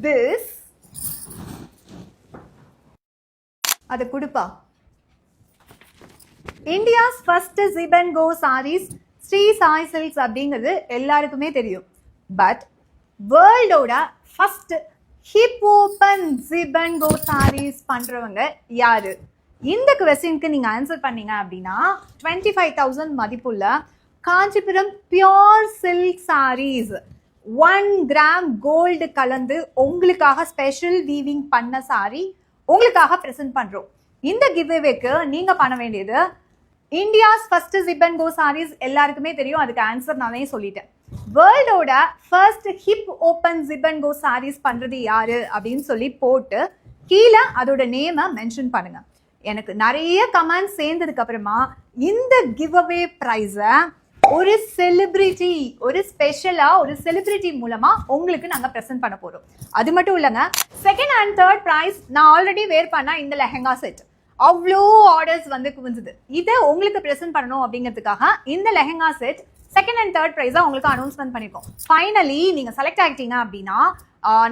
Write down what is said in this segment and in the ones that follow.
this. அது குடுப்பா. India's first zip and go sarees Sri Sai Silks அப்படிங்கிறது எல்லாருக்குமே தெரியும். பட் வேர்ல்டோட first hip open zip and go sarees பண்றவங்க யாரு? இந்த கொஸ்டினுக்கு நீங்க ஆன்சர் பண்ணீங்க அப்படின்னா 25,000 மதிப்புள்ள Kanchipuram pure silk sarees 1 gram gold கலந்து உங்களுக்காக ஸ்பெஷல் வீவிங் பண்ண சாரி உங்களுக்காக பிரசன்ட் பண்றோம். இந்த கிவ்அவேக்கு நீங்க பண்ண வேண்டியது India's first zip and go sarees எல்லாருக்குமே தெரியும், அதுக்கு ஆன்சர் நானே சொல்லிட்டேன். வேர்ல்டோட first hip open zip and go sarees பண்றது யாரு அப்படின்னு சொல்லி போட்டு கீழே அதோட நேமை மென்ஷன் பண்ணுங்க. எனக்கு நிறைய கமெண்ட்ஸ் சேர்ந்ததுக்கு அப்புறமா இந்த கிவ்அவே பிரைஸை ஒரு செலிபிரிட்டி, ஒரு ஸ்பெஷலா ஒரு செலிபிரிட்டி மூலமா உங்களுக்கு நாங்க பிரசன்ட் பண்ண போறோம். அது மட்டும் இல்லைங்க, செகண்ட் அண்ட் தேர்ட் பிரைஸ் நான் ஆல்ரெடி வேர் பண்ண இந்த லெஹங்கா செட் அவ்வளோ ஆர்டர்ஸ் வந்து குவிஞ்சுது. இதை உங்களுக்கு பிரசன்ட் பண்ணணும் அப்படிங்கிறதுக்காக இந்த lehenga set second and third ப்ரைஸாக உங்களுக்கு அனௌன்ஸ்மெண்ட் பண்ணியிருக்கோம். ஃபைனலி நீங்கள் செலக்ட் ஆகிட்டீங்க அப்படின்னா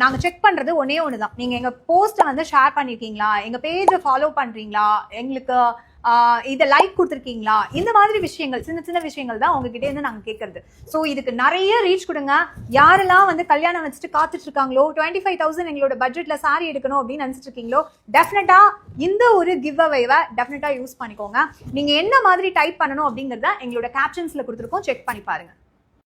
நாங்கள் செக் பண்ணுறது ஒன்றே ஒன்று தான். நீங்கள் எங்கள் போஸ்ட்டை வந்து ஷேர் பண்ணியிருக்கீங்களா, எங்கள் பேஜை ஃபாலோ பண்ணுறீங்களா, எங்களுக்கு இதை லைக் கொடுத்துருக்கீங்களா, இந்த மாதிரி விஷயங்கள், சின்ன சின்ன விஷயங்கள் தான் உங்ககிட்ட இருந்து நாங்கள் கேட்கறது. ஸோ இதுக்கு நிறைய ரீச் கொடுங்க. யாரெல்லாம் வந்து கல்யாணம் வச்சுட்டு காத்துட்டு இருக்காங்களோ, 25,000 எங்களோட பட்ஜெட்ல சாரி எடுக்கணும் அப்படின்னு நினைச்சிட்டு இருக்கீங்களோ, டெஃபினட்டா இந்த ஒரு கிவ் அவேவை டெஃபினட்டா யூஸ் பண்ணிக்கோங்க. நீங்க என்ன மாதிரி டைப் பண்ணணும் அப்படிங்கறத எங்களோட கேப்ஷன்ஸ்ல கொடுத்துருக்கோம், செக் பண்ணி பாருங்க.